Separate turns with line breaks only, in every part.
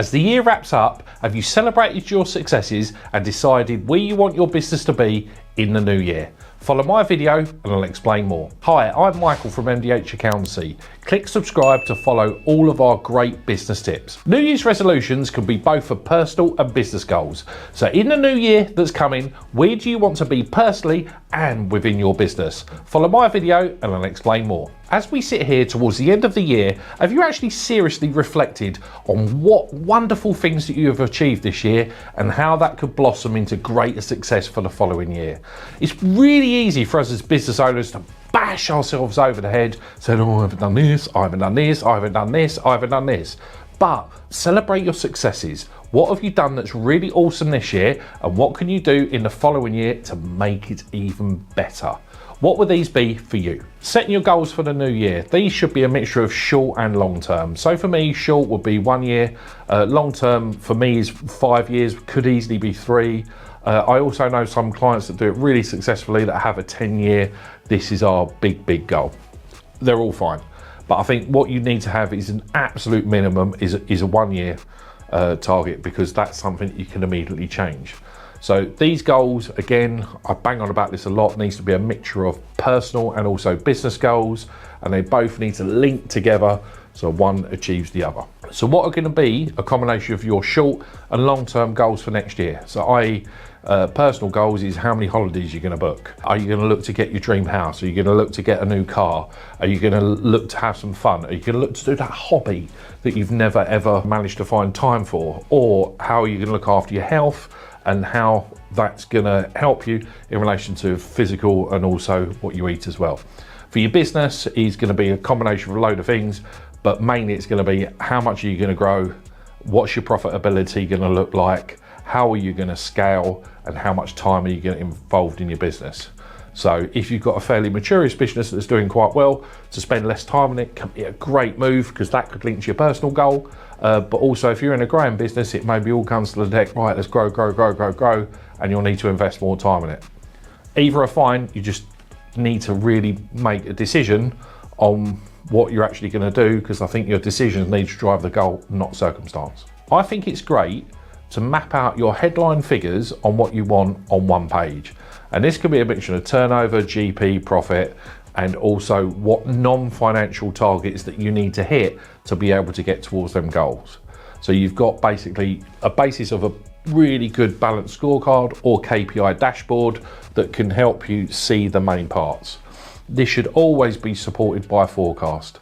As the year wraps up, have you celebrated your successes and decided where you want your business to be in the new year? Follow my video and I'll explain more. Hi, I'm Michael from MDH Accountancy. Click subscribe to follow all of our great business tips. New Year's resolutions can be both for personal and business goals. So in the new year that's coming, where do you want to be personally and within your business? Follow my video and I'll explain more. As we sit here towards the end of the year, have you actually seriously reflected on what wonderful things that you have achieved this year and how that could blossom into greater success for the following year? It's really easy for us as business owners to bash ourselves over the head, saying, oh, I haven't done this, I haven't done this, I haven't done this, I haven't done this. But celebrate your successes. What have you done that's really awesome this year, and what can you do in the following year to make it even better? What would these be for you? Setting your goals for the new year. These should be a mixture of short and long term. So for me, short would be 1 year. Long term for me is 5 years, could easily be 3. I also know some clients that do it really successfully that have a 10-year, this is our big goal. They're all fine. But I think what you need to have is an absolute minimum is a 1 year target, because that's something you can immediately change. So these goals, again, I bang on about this a lot, needs to be a mixture of personal and also business goals, and they both need to link together so one achieves the other. So what are going to be a combination of your short and long-term goals for next year? So personal goals is how many holidays you're going to book. Are you going to look to get your dream house? Are you going to look to get a new car? Are you going to look to have some fun? Are you going to look to do that hobby that you've never ever managed to find time for? Or how are you going to look after your health and how that's going to help you in relation to physical and also what you eat as well? For your business is going to be a combination of a load of things, but mainly it's going to be how much are you going to grow? What's your profitability going to look like? How are you going to scale? And how much time are you going to involved in your business? So if you've got a fairly mature business that's doing quite well, to spend less time on it can be a great move, because that could link to your personal goal. But also if you're in a growing business, it maybe all comes to the deck, right, let's grow, and you'll need to invest more time in it. Either are fine, you just need to really make a decision on what you're actually going to do, because I think your decisions need to drive the goal, not circumstance. I think it's great to map out your headline figures on what you want on one page. And this can be a mixture of turnover, GP, profit, and also what non-financial targets that you need to hit to be able to get towards them goals. So you've got basically a basis of a really good balanced scorecard or KPI dashboard that can help you see the main parts. This should always be supported by a forecast,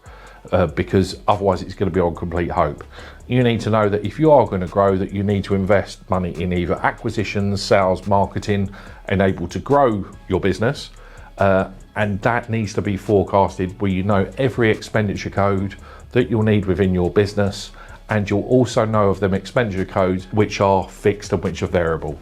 because otherwise it's going to be on complete hope. You need to know that if you are going to grow, that you need to invest money in either acquisitions, sales, marketing, and able to grow your business. And that needs to be forecasted, where you know every expenditure code that you'll need within your business, and you'll also know of them expenditure codes which are fixed and which are variable.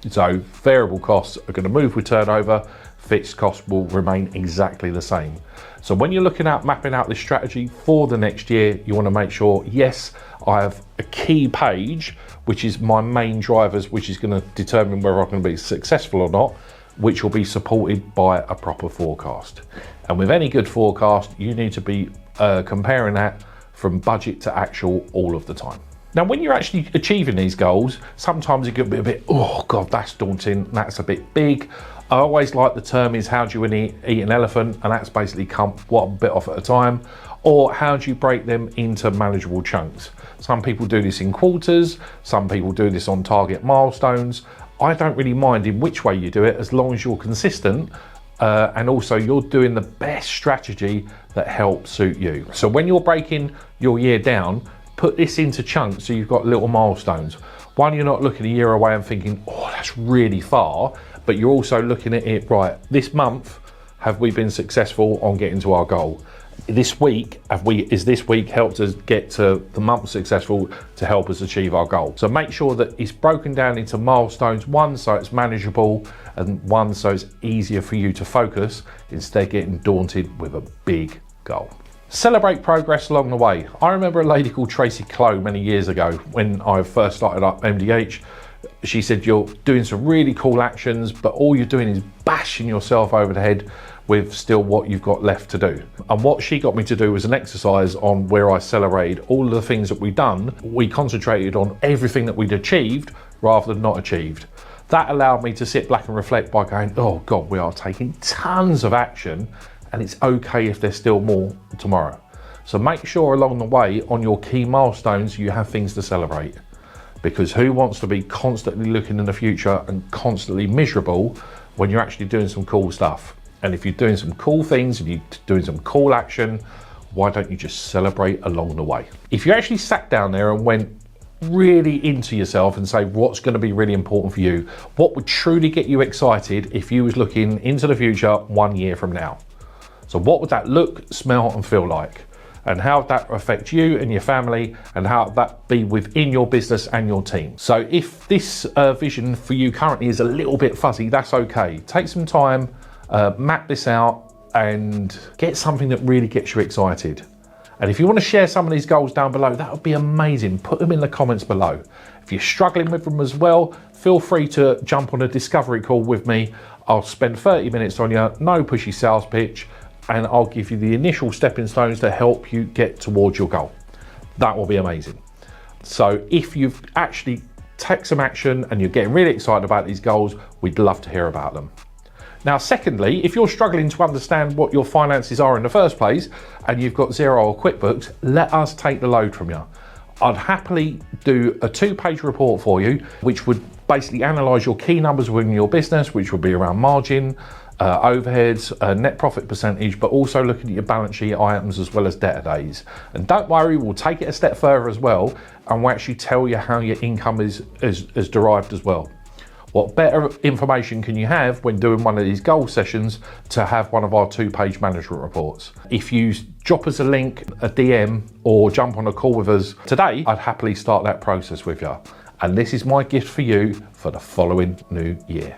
So variable costs are going to move with turnover, fixed costs will remain exactly the same. So when you're looking at mapping out this strategy for the next year, you want to make sure, yes, I have a key page, which is my main drivers, which is going to determine whether I'm going to be successful or not, which will be supported by a proper forecast. And with any good forecast, you need to be comparing that from budget to actual all of the time. Now, when you're actually achieving these goals, sometimes it can be a bit, oh God, that's daunting, that's a bit big. I always like the term is how do you eat an elephant, and that's basically come one bit off at a time, or how do you break them into manageable chunks? Some people do this in quarters, some people do this on target milestones. I don't really mind in which way you do it, as long as you're consistent and also you're doing the best strategy that helps suit you. So when you're breaking your year down, put this into chunks so you've got little milestones. One, you're not looking a year away and thinking, oh, that's really far, but you're also looking at it, right, this month, have we been successful on getting to our goal? This week, is this week helped us get to the month successful to help us achieve our goal? So make sure that it's broken down into milestones, one so it's manageable, and one so it's easier for you to focus instead of getting daunted with a big goal. Celebrate progress along the way. I remember a lady called Tracy Clow many years ago when I first started up MDH. she said you're doing some really cool actions, but all you're doing is bashing yourself over the head with still what you've got left to do. And what she got me to do was an exercise on where I celebrated all of the things that we'd done. We concentrated on everything that we'd achieved rather than not achieved. That allowed me to sit back and reflect by going, oh God, we are taking tons of action and it's okay if there's still more tomorrow. So make sure along the way on your key milestones, you have things to celebrate, because who wants to be constantly looking in the future and constantly miserable when you're actually doing some cool stuff? And if you're doing some cool things, if you're doing some cool action, why don't you just celebrate along the way? If you actually sat down there and went really into yourself and say what's going to be really important for you, what would truly get you excited if you was looking into the future 1 year from now? So what would that look, smell and feel like? And how would that affect you and your family, and how would that be within your business and your team? So if this vision for you currently is a little bit fuzzy, that's okay. Take some time, map this out and get something that really gets you excited. And if you want to share some of these goals down below, that would be amazing. Put them in the comments below. If you're struggling with them as well, feel free to jump on a discovery call with me. I'll spend 30 minutes on you, no pushy sales pitch, and I'll give you the initial stepping stones to help you get towards your goal. That will be amazing. So if you've actually taken some action and you're getting really excited about these goals, we'd love to hear about them. Now, secondly, if you're struggling to understand what your finances are in the first place and you've got Xero or QuickBooks, let us take the load from you. I'd happily do a 2-page report for you, which would basically analyse your key numbers within your business, which will be around margin, overheads, net profit percentage, but also looking at your balance sheet items as well as debtor days. And don't worry, we'll take it a step further as well, and we'll actually tell you how your income is derived as well. What better information can you have when doing one of these goal sessions to have one of our 2-page management reports? If you drop us a link, a DM, or jump on a call with us today, I'd happily start that process with you. And this is my gift for you for the following new year.